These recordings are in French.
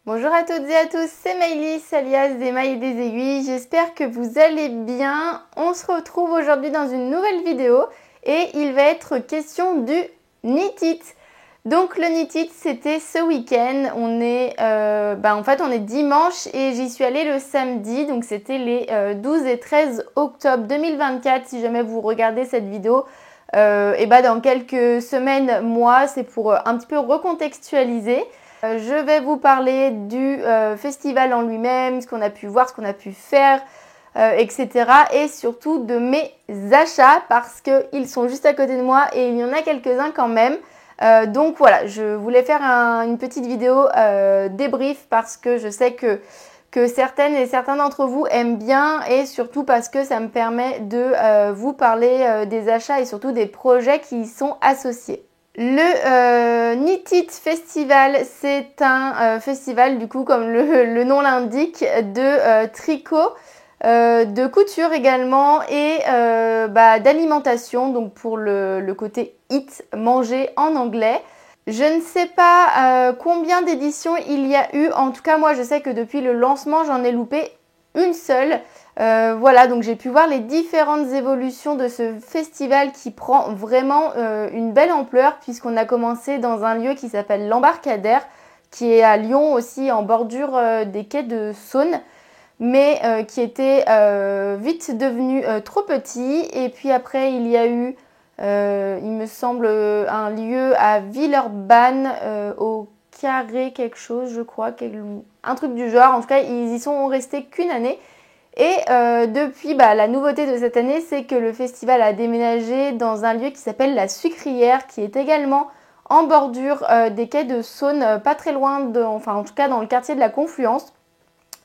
Bonjour à toutes et à tous, c'est Maëlys alias des mailles et des aiguilles, j'espère que vous allez bien. On se retrouve aujourd'hui dans une nouvelle vidéo et il va être question du Knit-It. Donc le Knit-It c'était ce week-end, on est dimanche et j'y suis allée le samedi, donc c'était les 12 et 13 octobre 2024 si jamais vous regardez cette vidéo. Et dans quelques semaines, mois, c'est pour un petit peu recontextualiser. Je vais vous parler du festival en lui-même, ce qu'on a pu voir, ce qu'on a pu faire, etc. Et surtout de mes achats parce qu'ils sont juste à côté de moi et il y en a quelques-uns quand même. Donc voilà, je voulais faire une petite vidéo débrief parce que je sais que certaines et certains d'entre vous aiment bien et surtout parce que ça me permet de vous parler des achats et surtout des projets qui y sont associés. Le Knit-It Festival, c'est un festival du coup comme le nom l'indique de tricot, de couture également et d'alimentation, donc pour le côté eat, manger en anglais. Je ne sais pas combien d'éditions il y a eu, en tout cas moi je sais que depuis le lancement j'en ai loupé une seule. Voilà, donc j'ai pu voir les différentes évolutions de ce festival qui prend vraiment une belle ampleur puisqu'on a commencé dans un lieu qui s'appelle l'Embarcadère, qui est à Lyon aussi en bordure des quais de Saône, mais qui était vite devenu trop petit. Et puis après il y a eu, il me semble, un lieu à Villeurbanne au Carré quelque chose, je crois, un truc du genre. En tout cas, ils y sont restés qu'une année. Et depuis, la nouveauté de cette année, c'est que le festival a déménagé dans un lieu qui s'appelle la Sucrière, qui est également en bordure des quais de Saône, pas très loin en tout cas dans le quartier de la Confluence.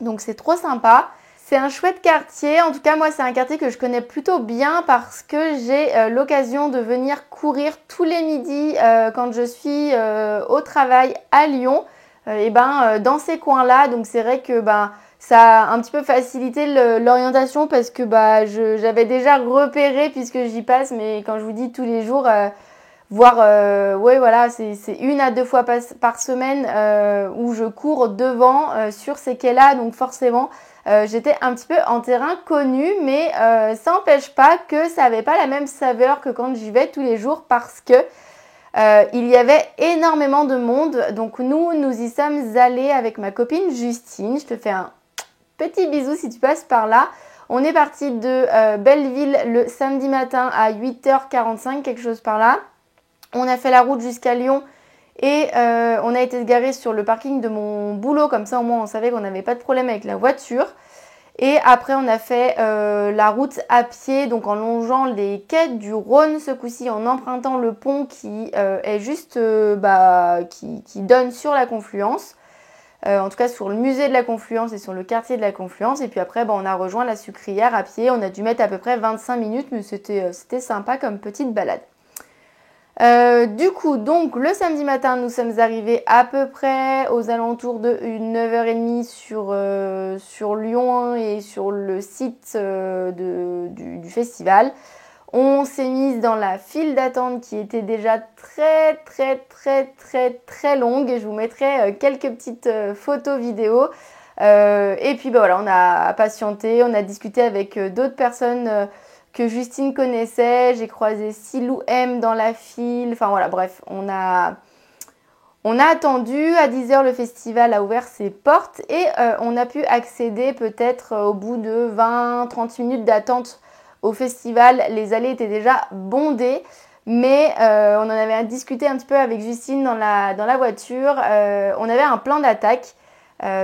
Donc c'est trop sympa. C'est un chouette quartier, en tout cas moi c'est un quartier que je connais plutôt bien parce que j'ai l'occasion de venir courir tous les midis quand je suis au travail à Lyon, dans ces coins-là. Donc c'est vrai que ça a un petit peu facilité l'orientation parce que j'avais déjà repéré puisque j'y passe, mais quand je vous dis tous les jours, voire c'est 1 à 2 fois par semaine où je cours devant sur ces quais-là, donc forcément j'étais un petit peu en terrain connu, mais ça n'empêche pas que ça n'avait pas la même saveur que quand j'y vais tous les jours parce que il y avait énormément de monde. Donc nous y sommes allés avec ma copine Justine. Je te fais un petit bisou si tu passes par là. On est parti de Belleville le samedi matin à 8h45, quelque chose par là. On a fait la route jusqu'à Lyon et on a été se garer sur le parking de mon boulot. Comme ça, au moins, on savait qu'on n'avait pas de problème avec la voiture. Et après, on a fait la route à pied, donc en longeant les quais du Rhône, ce coup-ci en empruntant le pont qui est juste, qui donne sur la Confluence. En tout cas sur le musée de la Confluence et sur le quartier de la Confluence. Et puis après, on a rejoint la Sucrière à pied. On a dû mettre à peu près 25 minutes, mais c'était sympa comme petite balade. Du coup, donc le samedi matin, nous sommes arrivés à peu près aux alentours de 9h30 sur Lyon et sur le site du festival. On s'est mise dans la file d'attente qui était déjà très très très très très longue. Je vous mettrai quelques petites photos vidéos. Et puis on a patienté, on a discuté avec d'autres personnes que Justine connaissait. J'ai croisé Silou M dans la file. Enfin voilà, bref, on a attendu. À 10h, le festival a ouvert ses portes et on a pu accéder peut-être au bout de 20-30 minutes d'attente au festival. Les allées étaient déjà bondées, mais on en avait discuté un petit peu avec Justine dans la voiture. On avait un plan d'attaque,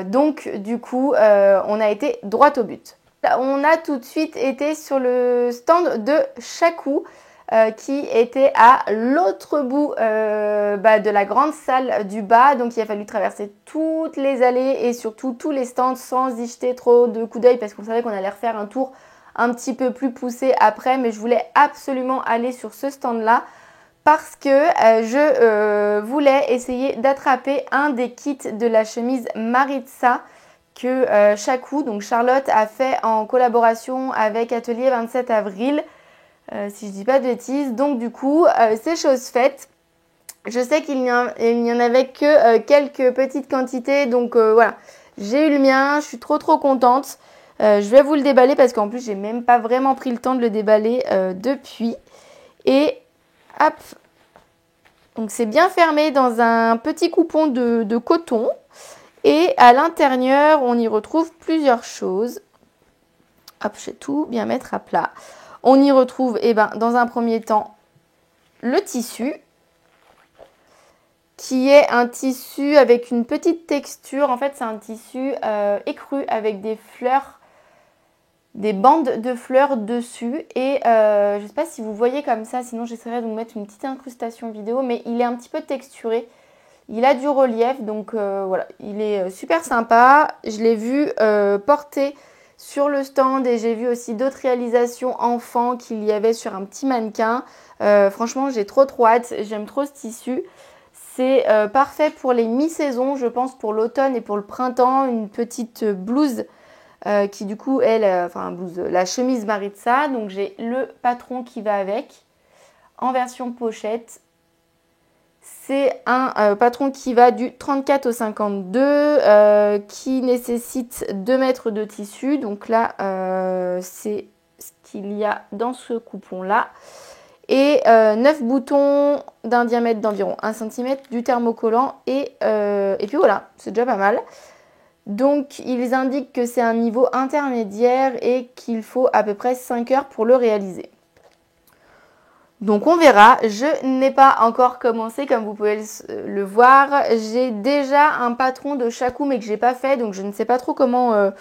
donc du coup, on a été droit au but. On a tout de suite été sur le stand de Chacou qui était à l'autre bout de la grande salle du bas. Donc il a fallu traverser toutes les allées et surtout tous les stands sans y jeter trop de coups d'œil parce qu'on savait qu'on allait refaire un tour un petit peu plus poussé après. Mais je voulais absolument aller sur ce stand-là parce que je voulais essayer d'attraper un des kits de la chemise Maritza que Chacou, donc Charlotte, a fait en collaboration avec Atelier 27 avril. si je dis pas de bêtises. Donc du coup, c'est chose faite. Je sais qu'il n'y en avait que quelques petites quantités, donc voilà. J'ai eu le mien, je suis trop contente. Je vais vous le déballer parce qu'en plus, j'ai même pas vraiment pris le temps de le déballer depuis. Et hop, donc c'est bien fermé dans un petit coupon de coton. Et à l'intérieur, on y retrouve plusieurs choses. Hop, je vais tout bien mettre à plat. On y retrouve, dans un premier temps, le tissu, qui est un tissu avec une petite texture. En fait, c'est un tissu écru avec des fleurs, des bandes de fleurs dessus. Et je ne sais pas si vous voyez comme ça, sinon j'essaierai de vous mettre une petite incrustation vidéo, mais il est un petit peu texturé. Il a du relief, donc voilà, il est super sympa. Je l'ai vu porter sur le stand et j'ai vu aussi d'autres réalisations enfants qu'il y avait sur un petit mannequin. Franchement, j'ai trop hâte, j'aime trop ce tissu. C'est parfait pour les mi-saisons, je pense pour l'automne et pour le printemps. Une petite blouse qui du coup est la chemise Maritza. Donc j'ai le patron qui va avec en version pochette. C'est un patron qui va du 34 au 52, qui nécessite 2 mètres de tissu. Donc là, c'est ce qu'il y a dans ce coupon-là. Et 9 boutons d'un diamètre d'environ 1 cm, du thermocollant. Et puis voilà, c'est déjà pas mal. Donc, ils indiquent que c'est un niveau intermédiaire et qu'il faut à peu près 5 heures pour le réaliser. Donc on verra, je n'ai pas encore commencé comme vous pouvez le voir. J'ai déjà un patron de Shaku mais que je n'ai pas fait, donc je ne sais pas trop comment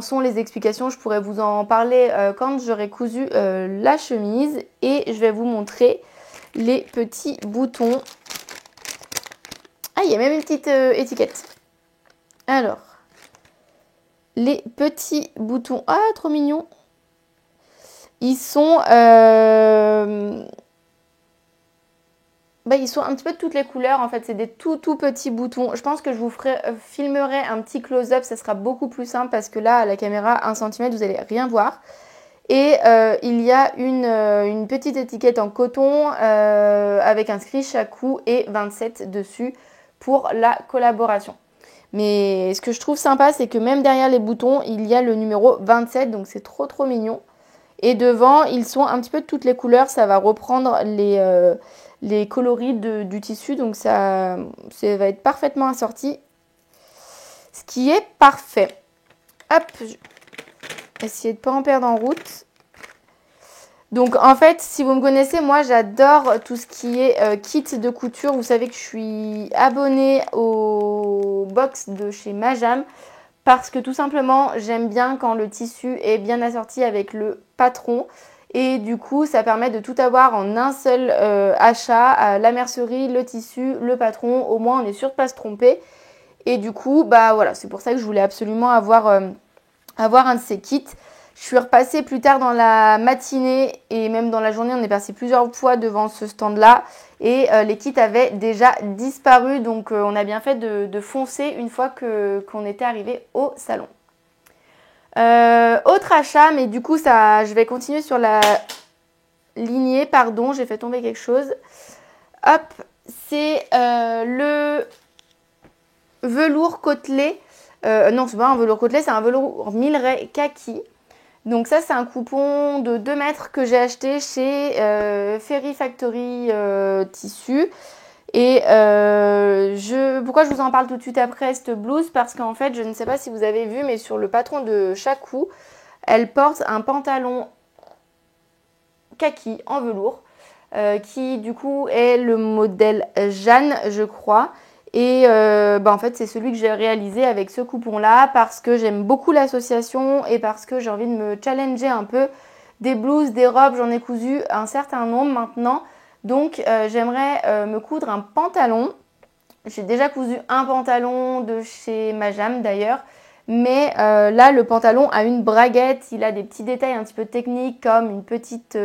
sont les explications. Je pourrais vous en parler quand j'aurai cousu la chemise. Et je vais vous montrer les petits boutons. Ah, il y a même une petite étiquette. Alors, les petits boutons. Ah, trop mignon. Ils sont ils sont un petit peu de toutes les couleurs. En fait, c'est des tout petits boutons. Je pense que je vous filmerai un petit close-up. Ça sera beaucoup plus simple parce que là, à la caméra, 1 cm, vous n'allez rien voir. Et il y a une petite étiquette en coton avec inscrit Shaku et 27 dessus pour la collaboration. Mais ce que je trouve sympa, c'est que même derrière les boutons, il y a le numéro 27. Donc, c'est trop mignon. Et devant, ils sont un petit peu de toutes les couleurs. Ça va reprendre les coloris du tissu. Donc, ça va être parfaitement assorti. Ce qui est parfait. Hop, je vais essayer de ne pas en perdre en route. Donc, en fait, si vous me connaissez, moi, j'adore tout ce qui est kit de couture. Vous savez que je suis abonnée au box de chez Majam. Parce que tout simplement, j'aime bien quand le tissu est bien assorti avec le patron. Et du coup, ça permet de tout avoir en un seul achat. La mercerie, le tissu, le patron. Au moins, on est sûr de ne pas se tromper. Et du coup, voilà, c'est pour ça que je voulais absolument avoir un de ces kits. Je suis repassée plus tard dans la matinée et même dans la journée. On est passé plusieurs fois devant ce stand-là. Et les kits avaient déjà disparu, donc on a bien fait de foncer une fois qu'on était arrivé au salon. Autre achat, mais du coup je vais continuer sur la lignée, pardon, j'ai fait tomber quelque chose. Hop, c'est le velours côtelé. Non, c'est pas un velours côtelé, c'est un velours milleray kaki. Donc ça, c'est un coupon de 2 mètres que j'ai acheté chez Ferry Factory Tissu. Et pourquoi je vous en parle tout de suite après cette blouse? Parce qu'en fait, je ne sais pas si vous avez vu, mais sur le patron de Shaku, elle porte un pantalon kaki en velours qui du coup est le modèle Jeanne, je crois. Et en fait, c'est celui que j'ai réalisé avec ce coupon-là parce que j'aime beaucoup l'association et parce que j'ai envie de me challenger un peu. Des blouses, des robes, j'en ai cousu un certain nombre maintenant. Donc, j'aimerais me coudre un pantalon. J'ai déjà cousu un pantalon de chez Majam d'ailleurs. Mais là, le pantalon a une braguette. Il a des petits détails un petit peu techniques comme une petite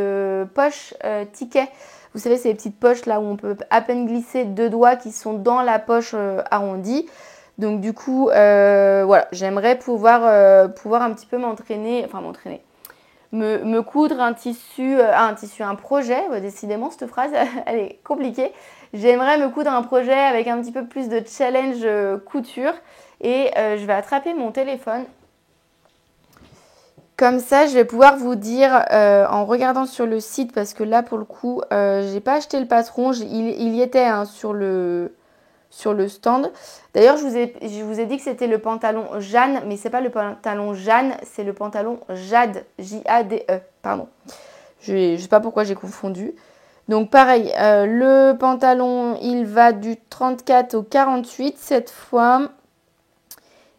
poche ticket. Vous savez, c'est les petites poches là où on peut à peine glisser 2 doigts qui sont dans la poche arrondie. Donc du coup, voilà, j'aimerais pouvoir un petit peu m'entraîner, me coudre un tissu, un projet. Décidément, cette phrase, elle est compliquée. J'aimerais me coudre un projet avec un petit peu plus de challenge couture. Et je vais attraper mon téléphone. Comme ça, je vais pouvoir vous dire en regardant sur le site, parce que là, pour le coup, j'ai pas acheté le patron. Il y était hein, sur le stand. D'ailleurs, je vous ai dit que c'était le pantalon Jeanne, mais c'est pas le pantalon Jeanne, c'est le pantalon Jade, J-A-D-E, pardon. Je sais pas pourquoi j'ai confondu. Donc pareil, le pantalon, il va du 34 au 48 cette fois.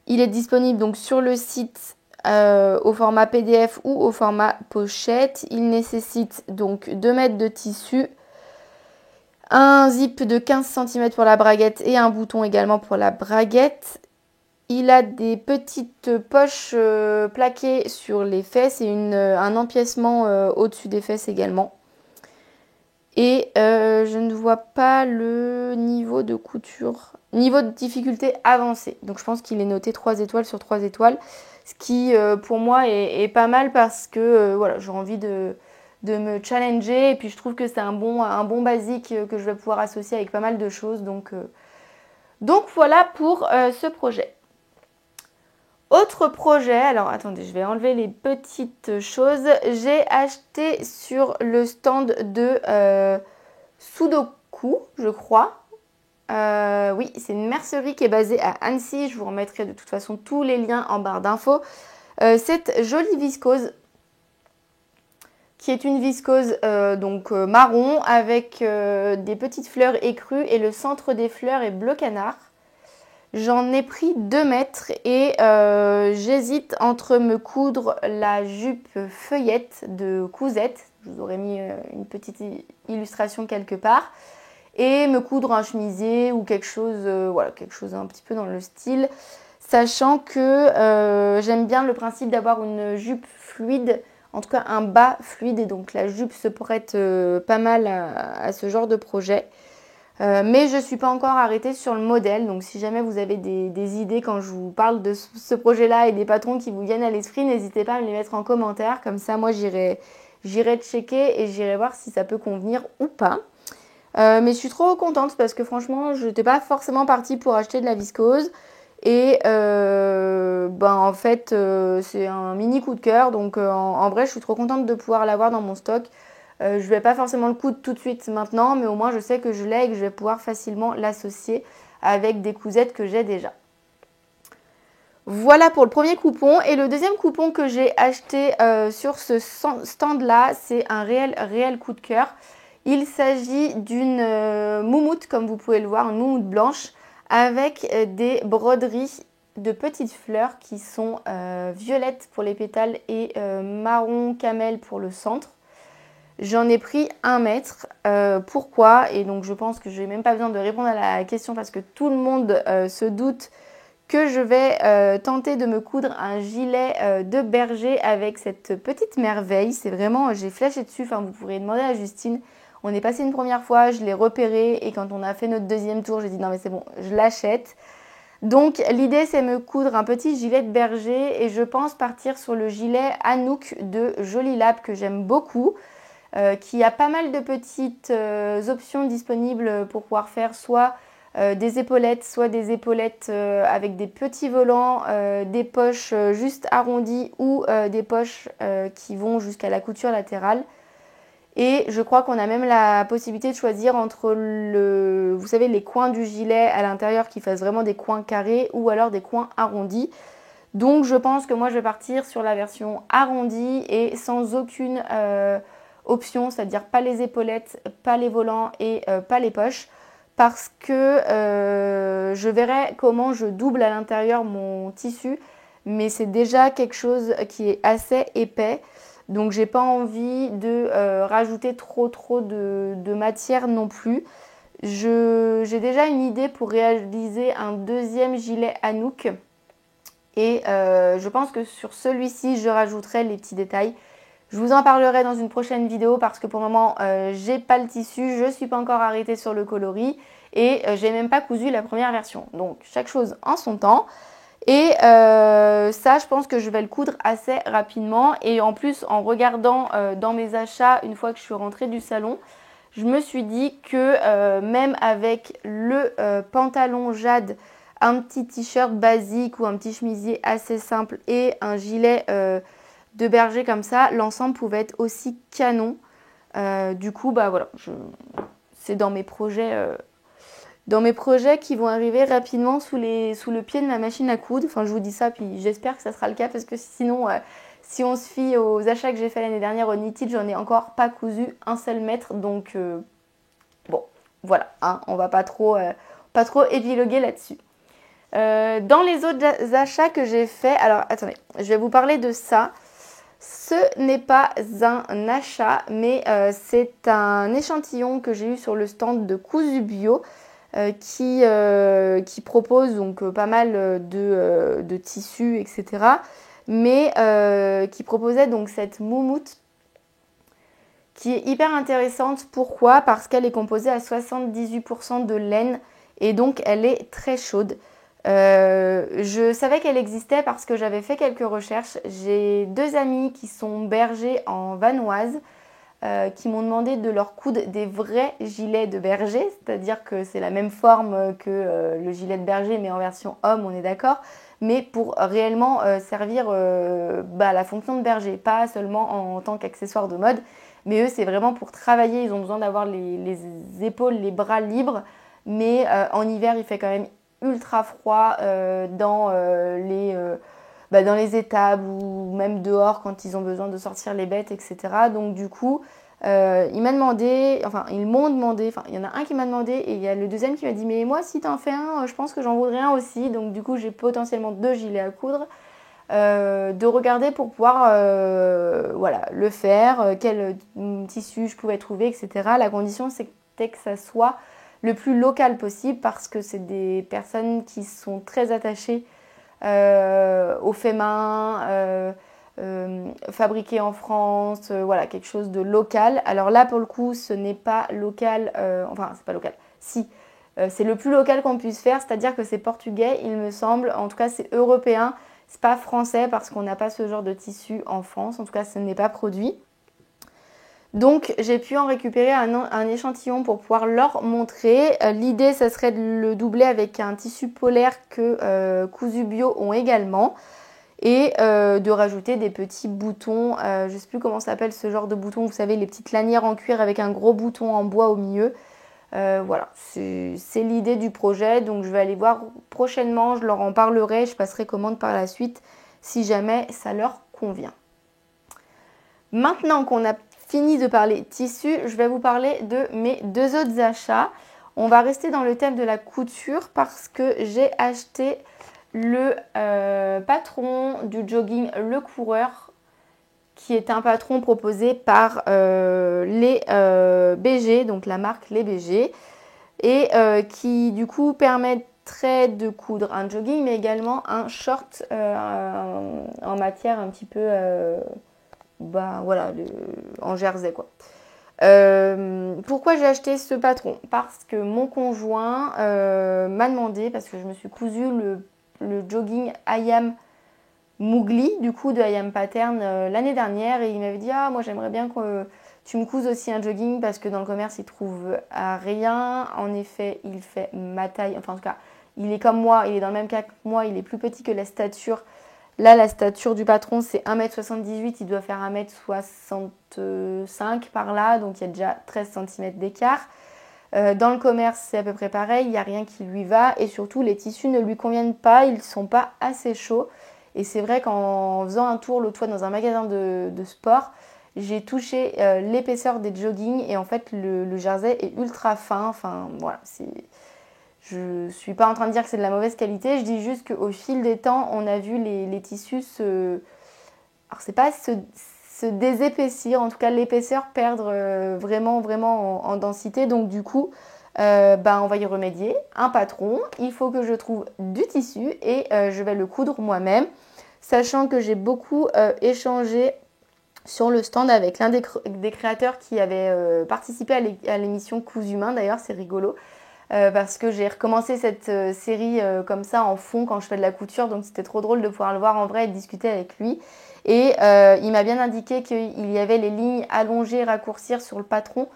Il est disponible donc sur le site au format PDF ou au format pochette. Il nécessite donc 2 mètres de tissu, un zip de 15 cm pour la braguette et un bouton également pour la braguette. Il a des petites poches plaquées sur les fesses et un empiècement au-dessus des fesses également. Et je ne vois pas le niveau de couture, niveau de difficulté avancé. Donc je pense qu'il est noté 3 étoiles sur 3 étoiles. Ce qui pour moi est pas mal parce que voilà, j'ai envie de me challenger. Et puis je trouve que c'est un bon basique que je vais pouvoir associer avec pas mal de choses. Donc voilà pour ce projet. Autre projet, alors attendez, je vais enlever les petites choses. J'ai acheté sur le stand de Sudoku, je crois. Oui, c'est une mercerie qui est basée à Annecy. Je vous remettrai de toute façon tous les liens en barre d'infos. Cette jolie viscose, qui est une viscose marron avec des petites fleurs écrues et le centre des fleurs est bleu canard. J'en ai pris 2 mètres et j'hésite entre me coudre la jupe feuillette de Cousette. Je vous aurais mis une petite illustration quelque part. Et me coudre un chemisier ou quelque chose, quelque chose un petit peu dans le style. Sachant que j'aime bien le principe d'avoir une jupe fluide, en tout cas un bas fluide. Et donc la jupe se prête pas mal à ce genre de projet. Mais je ne suis pas encore arrêtée sur le modèle, donc si jamais vous avez des idées quand je vous parle de ce projet-là et des patrons qui vous viennent à l'esprit, n'hésitez pas à me les mettre en commentaire, comme ça moi j'irai checker et j'irai voir si ça peut convenir ou pas. Mais je suis trop contente parce que franchement je n'étais pas forcément partie pour acheter de la viscose et en fait c'est un mini coup de cœur, donc en vrai je suis trop contente de pouvoir l'avoir dans mon stock. Je ne vais pas forcément le coudre tout de suite maintenant, mais au moins je sais que je l'ai et que je vais pouvoir facilement l'associer avec des cousettes que j'ai déjà. Voilà pour le premier coupon. Et le deuxième coupon que j'ai acheté sur ce stand-là, c'est un réel coup de cœur. Il s'agit d'une moumoute, comme vous pouvez le voir, une moumoute blanche, avec des broderies de petites fleurs qui sont violettes pour les pétales et marron camel pour le centre. J'en ai pris 1 mètre. Pourquoi? Et donc je pense que je n'ai même pas besoin de répondre à la question parce que tout le monde se doute que je vais tenter de me coudre un gilet de berger avec cette petite merveille. C'est vraiment, j'ai flashé dessus, enfin vous pourrez demander à Justine. On est passé une première fois, je l'ai repéré et quand on a fait notre deuxième tour, j'ai dit non mais c'est bon, je l'achète. Donc l'idée c'est me coudre un petit gilet de berger et je pense partir sur le gilet Anouk de Jolie Lab que j'aime beaucoup. Qui a pas mal de petites options disponibles pour pouvoir faire soit des épaulettes, soit des épaulettes avec des petits volants, des poches juste arrondies ou des poches qui vont jusqu'à la couture latérale. Et je crois qu'on a même la possibilité de choisir entre vous savez, les coins du gilet à l'intérieur qui fassent vraiment des coins carrés ou alors des coins arrondis. Donc je pense que moi je vais partir sur la version arrondie et sans aucune option, c'est-à-dire pas les épaulettes, pas les volants et pas les poches, parce que je verrai comment je double à l'intérieur mon tissu, mais c'est déjà quelque chose qui est assez épais, donc j'ai pas envie de rajouter trop de matière non plus. J'ai déjà une idée pour réaliser un deuxième gilet Anouk et je pense que sur celui-ci je rajouterai les petits détails. Je vous en parlerai dans une prochaine vidéo parce que pour le moment, j'ai pas le tissu, je ne suis pas encore arrêtée sur le coloris et j'ai même pas cousu la première version. Donc, chaque chose en son temps. Et ça, je pense que je vais le coudre assez rapidement. Et en plus, en regardant dans mes achats, une fois que je suis rentrée du salon, je me suis dit que même avec le pantalon Jade, un petit t-shirt basique ou un petit chemisier assez simple et un gilet de berger comme ça, l'ensemble pouvait être aussi canon. Du coup, bah voilà, c'est dans mes projets qui vont arriver rapidement sous le pied de ma machine à coudre. Enfin, je vous dis ça, puis j'espère que ça sera le cas parce que sinon, si on se fie aux achats que j'ai fait l'année dernière au Knitted, j'en ai encore pas cousu un seul mètre. Donc, bon, voilà, hein, on va pas trop épiloguer là-dessus. Dans les autres achats que j'ai fait, alors attendez, je vais vous parler de ça. Ce n'est pas un achat, mais c'est un échantillon que j'ai eu sur le stand de Cousu Bio qui propose donc pas mal de tissus, etc. Mais qui proposait donc cette moumoute qui est hyper intéressante. Pourquoi? Parce qu'elle est composée à 78% de laine et donc elle est très chaude. Je savais qu'elle existait parce que j'avais fait quelques recherches. J'ai 2 amis qui sont bergers en Vanoise qui m'ont demandé de leur coudre des vrais gilets de berger, c'est-à-dire que c'est la même forme que le gilet de berger mais en version homme, on est d'accord, mais pour réellement servir la fonction de berger, pas seulement en tant qu'accessoire de mode, mais eux c'est vraiment pour travailler, ils ont besoin d'avoir les épaules, les bras libres, mais en hiver il fait quand même ultra froid dans les étables ou même dehors quand ils ont besoin de sortir les bêtes, etc. Donc du coup, ils m'ont demandé, il y en a un qui m'a demandé et il y a le deuxième qui m'a dit mais moi si t'en fais un, je pense que j'en voudrais un aussi. Donc du coup, j'ai potentiellement 2 gilets à coudre. De regarder pour pouvoir le faire, quel tissu je pouvais trouver, etc. La condition c'était que ça soit le plus local possible parce que c'est des personnes qui sont très attachées au fait main, fabriqué en France, voilà, quelque chose de local. Alors là, pour le coup, ce n'est pas local, c'est pas local, si, c'est le plus local qu'on puisse faire, c'est-à-dire que c'est portugais, il me semble, en tout cas c'est européen, c'est pas français parce qu'on n'a pas ce genre de tissu en France, en tout cas ce n'est pas produit. Donc j'ai pu en récupérer un échantillon pour pouvoir leur montrer. L'idée, ça serait de le doubler avec un tissu polaire que Cousu Bio ont également. Et de rajouter des petits boutons, je ne sais plus comment s'appelle ce genre de bouton, vous savez, les petites lanières en cuir avec un gros bouton en bois au milieu. Voilà, c'est l'idée du projet. Donc je vais aller voir prochainement, je leur en parlerai, je passerai commande par la suite si jamais ça leur convient. Maintenant qu'on a fini de parler tissu, je vais vous parler de mes 2 autres achats. On va rester dans le thème de la couture parce que j'ai acheté le patron du jogging Le Coureur, qui est un patron proposé par les BG, donc la marque Les BG, et qui du coup permettrait de coudre un jogging mais également un short en matière un petit peu en jersey quoi. Pourquoi j'ai acheté ce patron? Parce que mon conjoint m'a demandé, parce que je me suis cousu le jogging Ayam Mowgli, du coup de Ayam Pattern l'année dernière, et il m'avait dit moi j'aimerais bien que tu me couses aussi un jogging parce que dans le commerce il trouve à rien. En effet, il fait ma taille, enfin en tout cas il est comme moi, il est dans le même cas que moi, il est plus petit que la stature. Là, la stature du patron, c'est 1m78, il doit faire 1m65 par là, donc il y a déjà 13 cm d'écart. Dans le commerce, c'est à peu près pareil, il n'y a rien qui lui va et surtout, les tissus ne lui conviennent pas, ils ne sont pas assez chauds. Et c'est vrai qu'en faisant un tour l'autre fois dans un magasin de sport, j'ai touché l'épaisseur des joggings et en fait, le jersey est ultra fin. Enfin, voilà, je suis pas en train de dire que c'est de la mauvaise qualité, je dis juste qu'au fil des temps, on a vu les tissus alors c'est pas se désépaissir, en tout cas l'épaisseur perdre vraiment en densité. Donc du coup, on va y remédier. Un patron, il faut que je trouve du tissu et je vais le coudre moi-même. Sachant que j'ai beaucoup échangé sur le stand avec l'un des créateurs qui avait participé à l'émission Cousu Main, d'ailleurs c'est rigolo. parce que j'ai recommencé cette série comme ça en fond quand je fais de la couture, donc c'était trop drôle de pouvoir le voir en vrai et de discuter avec lui. Et il m'a bien indiqué qu'il y avait les lignes allongées, raccourcir sur le patron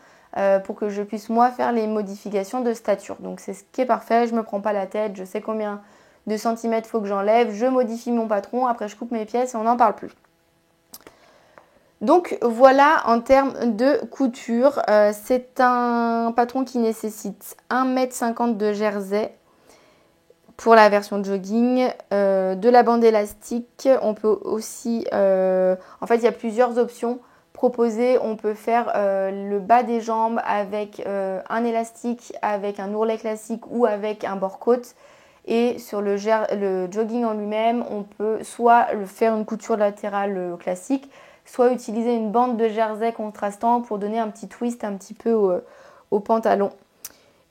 pour que je puisse moi faire les modifications de stature. Donc c'est ce qui est parfait, je me prends pas la tête, je sais combien de centimètres faut que j'enlève, je modifie mon patron, après je coupe mes pièces et on n'en parle plus. Donc voilà en termes de couture, c'est un patron qui nécessite 1,50 m de jersey pour la version jogging, de la bande élastique. On peut aussi, en fait il y a plusieurs options proposées. On peut faire le bas des jambes avec un élastique, avec un ourlet classique ou avec un bord-côte. Et sur le jogging en lui-même, on peut soit faire une couture latérale classique, soit utiliser une bande de jersey contrastant pour donner un petit twist un petit peu au pantalon.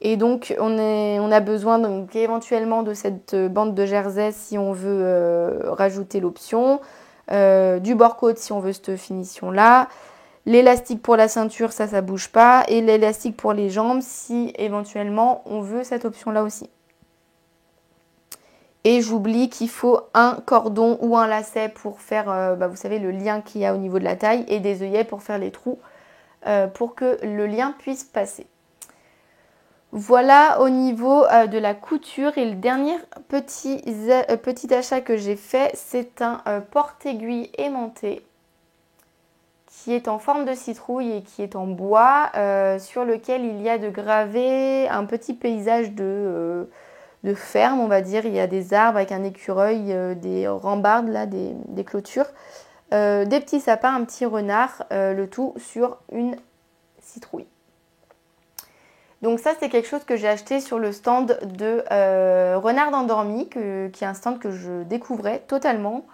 Et donc on a besoin donc, éventuellement de cette bande de jersey si on veut rajouter l'option, du bord-côte si on veut cette finition-là, l'élastique pour la ceinture, ça bouge pas, et l'élastique pour les jambes si éventuellement on veut cette option-là aussi. Et j'oublie qu'il faut un cordon ou un lacet pour faire, vous savez, le lien qu'il y a au niveau de la taille et des œillets pour faire les trous pour que le lien puisse passer. Voilà au niveau de la couture. Et le dernier petit achat que j'ai fait, c'est un porte-aiguille aimanté qui est en forme de citrouille et qui est en bois, sur lequel il y a de gravé un petit paysage de ferme, on va dire. Il y a des arbres avec un écureuil, des rambardes, là, des clôtures, des petits sapins, un petit renard, le tout sur une citrouille. Donc ça, c'est quelque chose que j'ai acheté sur le stand de Renard endormi, qui est un stand que je découvrais totalement,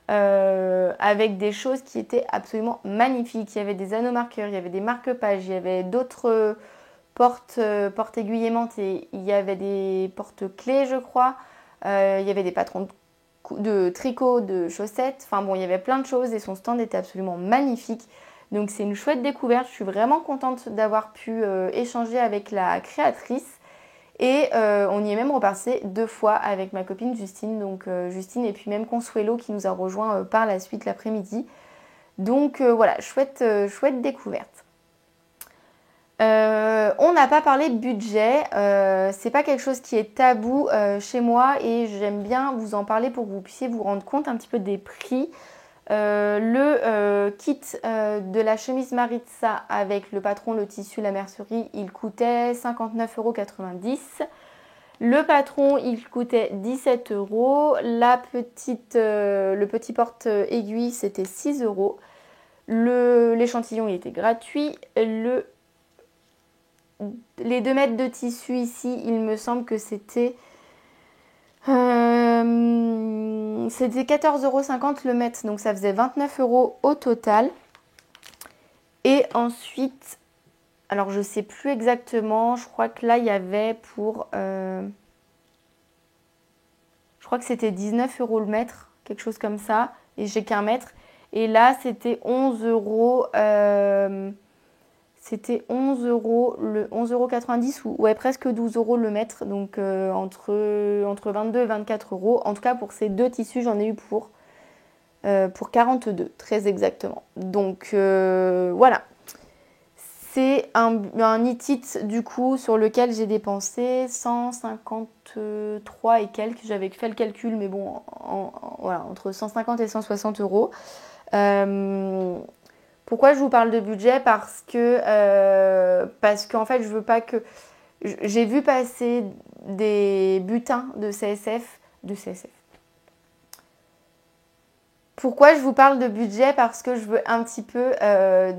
avec des choses qui étaient absolument magnifiques. Il y avait des anneaux marqueurs, il y avait des marque-pages, il y avait d'autres porte-aiguilles aimantées, il y avait des porte-clés, je crois, il y avait des patrons de tricot, de chaussettes, enfin bon, il y avait plein de choses et son stand était absolument magnifique. Donc c'est une chouette découverte, je suis vraiment contente d'avoir pu échanger avec la créatrice. Et on y est même repassé 2 fois avec ma copine Justine, donc Justine et puis même Consuelo qui nous a rejoint par la suite l'après-midi. Donc voilà, chouette découverte. On n'a pas parlé de budget, c'est pas quelque chose qui est tabou chez moi et j'aime bien vous en parler pour que vous puissiez vous rendre compte un petit peu des prix. Le kit de la chemise Maritza avec le patron, le tissu, la mercerie, il coûtait 59,90 €. Le patron, il coûtait 17 €. Le petit porte-aiguille, c'était 6 €. L'échantillon, il était gratuit. Les 2 mètres de tissu ici, il me semble que c'était 14,50 € le mètre, donc ça faisait 29 € au total. Et ensuite, alors je sais plus exactement, je crois que là il y avait pour, je crois que c'était 19 € le mètre, quelque chose comme ça, et j'ai qu'un mètre. Et là c'était 11 €. C'était 11 €, le 11,90 € ou ouais, presque 12 € le mètre, donc entre 22 et 24 €. En tout cas, pour ces 2 tissus, j'en ai eu pour 42, très exactement. Donc voilà, c'est un knit du coup sur lequel j'ai dépensé 153 et quelques. J'avais fait le calcul, mais bon, voilà, entre 150 et 160 €. Pourquoi je vous parle de budget? Parce qu'en fait, je veux pas que... J'ai vu passer des butins de CSF. Pourquoi je vous parle de budget? Parce que je veux un petit peu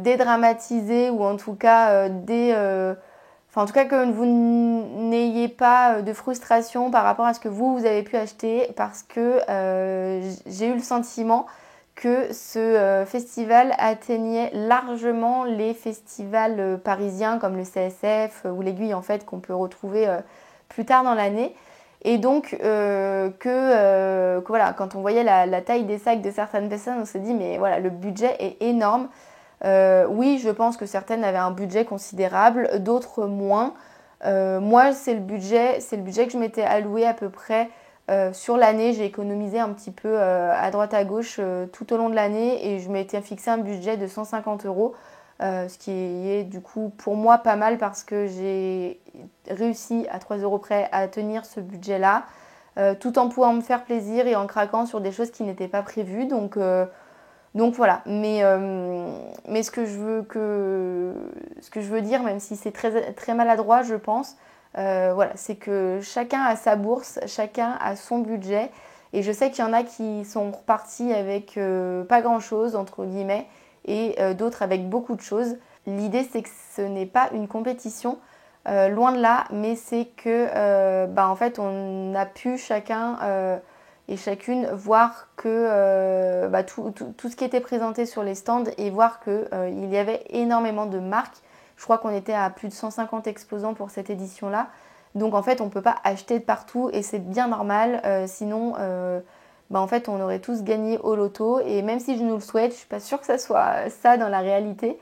dédramatiser ou en tout cas en tout cas que vous n'ayez pas de frustration par rapport à ce que vous avez pu acheter, parce que j'ai eu le sentiment que ce festival atteignait largement les festivals parisiens comme le CSF ou l'Aiguille en fait, qu'on peut retrouver plus tard dans l'année. Et donc que voilà, quand on voyait la taille des sacs de certaines personnes, on s'est dit mais voilà, le budget est énorme. Oui, je pense que certaines avaient un budget considérable, d'autres moins. Moi, c'est le budget que je m'étais alloué à peu près sur l'année. J'ai économisé un petit peu à droite à gauche tout au long de l'année et je m'étais fixé un budget de 150 €, ce qui est du coup pour moi pas mal parce que j'ai réussi à 3 € près à tenir ce budget-là, tout en pouvant me faire plaisir et en craquant sur des choses qui n'étaient pas prévues. Donc voilà, mais ce que je veux dire, même si c'est très, très maladroit, je pense, voilà, c'est que chacun a sa bourse, chacun a son budget. Et je sais qu'il y en a qui sont repartis avec pas grand-chose, entre guillemets, et d'autres avec beaucoup de choses. L'idée, c'est que ce n'est pas une compétition, loin de là, mais c'est que, en fait, on a pu chacun et chacune voir que tout ce qui était présenté sur les stands et voir qu'il y avait énormément de marques. Je crois qu'on était à plus de 150 exposants pour cette édition-là. Donc en fait, on ne peut pas acheter de partout et c'est bien normal. Sinon, en fait, on aurait tous gagné au loto. Et même si je nous le souhaite, je ne suis pas sûre que ça soit ça dans la réalité.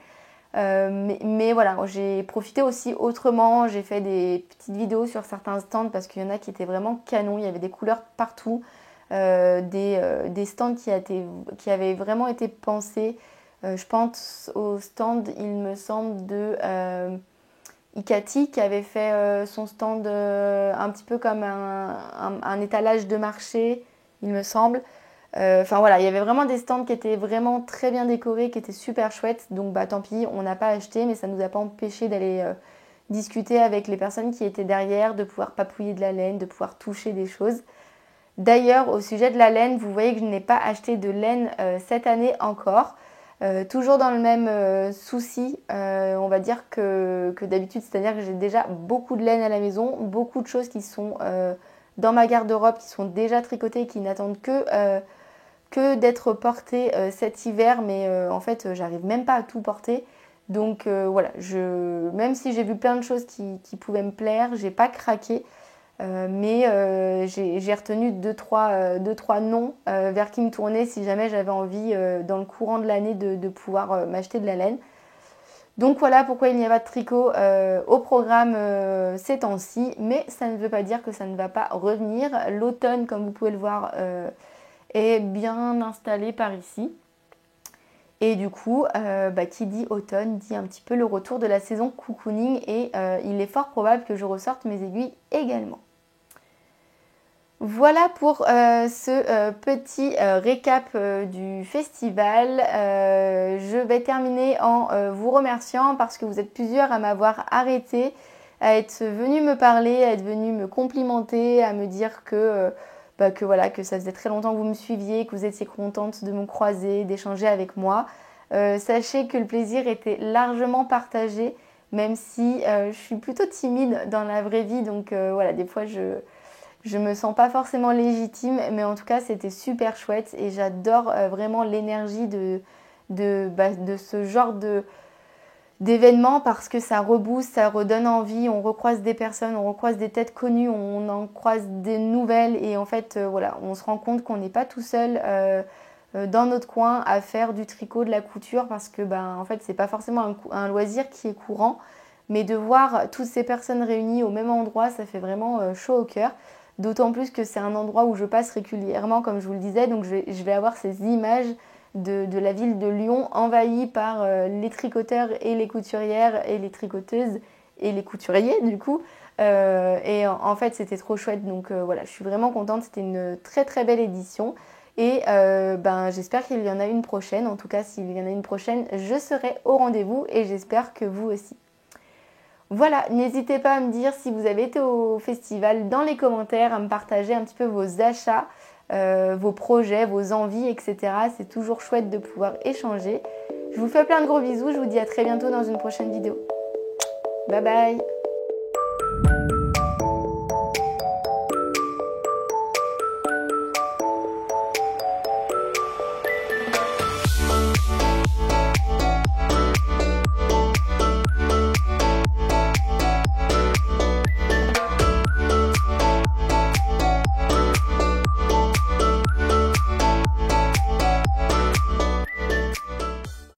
Mais voilà, j'ai profité aussi autrement. J'ai fait des petites vidéos sur certains stands parce qu'il y en a qui étaient vraiment canons. Il y avait des couleurs partout. Des stands qui avaient vraiment été pensés. Je pense au stand, il me semble, de Icati qui avait fait son stand un petit peu comme un étalage de marché, il me semble. Enfin voilà, il y avait vraiment des stands qui étaient vraiment très bien décorés, qui étaient super chouettes. Donc tant pis, on n'a pas acheté, mais ça ne nous a pas empêché d'aller discuter avec les personnes qui étaient derrière, de pouvoir papouiller de la laine, de pouvoir toucher des choses. D'ailleurs, au sujet de la laine, vous voyez que je n'ai pas acheté de laine cette année encore. Toujours dans le même souci, on va dire que d'habitude, c'est-à-dire que j'ai déjà beaucoup de laine à la maison, beaucoup de choses qui sont dans ma garde-robe, qui sont déjà tricotées et qui n'attendent que d'être portées cet hiver, mais en fait, j'arrive même pas à tout porter. Donc voilà, même si j'ai vu plein de choses qui pouvaient me plaire, j'ai pas craqué. Mais j'ai retenu deux, trois noms vers qui me tourner si jamais j'avais envie dans le courant de l'année de pouvoir m'acheter de la laine. Donc voilà pourquoi il n'y a pas de tricot au programme ces temps-ci, mais ça ne veut pas dire que ça ne va pas revenir. L'automne, comme vous pouvez le voir, est bien installé par ici. Et du coup, qui dit automne dit un petit peu le retour de la saison cocooning et il est fort probable que je ressorte mes aiguilles également. Voilà pour ce petit récap du festival. Je vais terminer en vous remerciant parce que vous êtes plusieurs à m'avoir arrêté, à être venus me parler, à être venus me complimenter, à me dire que ça faisait très longtemps que vous me suiviez, que vous étiez contente de me croiser, d'échanger avec moi. Sachez que le plaisir était largement partagé, même si je suis plutôt timide dans la vraie vie, donc des fois je me sens pas forcément légitime, mais en tout cas c'était super chouette et j'adore vraiment l'énergie de ce genre d'événement parce que ça rebooste, ça redonne envie, on recroise des personnes, on recroise des têtes connues, on en croise des nouvelles et en fait on se rend compte qu'on n'est pas tout seul dans notre coin à faire du tricot, de la couture parce que en fait c'est pas forcément un loisir qui est courant, mais de voir toutes ces personnes réunies au même endroit, ça fait vraiment chaud au cœur. D'autant plus que c'est un endroit où je passe régulièrement, comme je vous le disais, donc je vais avoir ces images de la ville de Lyon envahie par les tricoteurs et les couturières et les tricoteuses et les couturiers du coup. Et en fait c'était trop chouette, donc je suis vraiment contente, c'était une très très belle édition. Et j'espère qu'il y en a une prochaine, en tout cas s'il y en a une prochaine, je serai au rendez-vous et j'espère que vous aussi. Voilà, n'hésitez pas à me dire si vous avez été au festival dans les commentaires, à me partager un petit peu vos achats, vos projets, vos envies, etc. C'est toujours chouette de pouvoir échanger. Je vous fais plein de gros bisous, je vous dis à très bientôt dans une prochaine vidéo. Bye bye!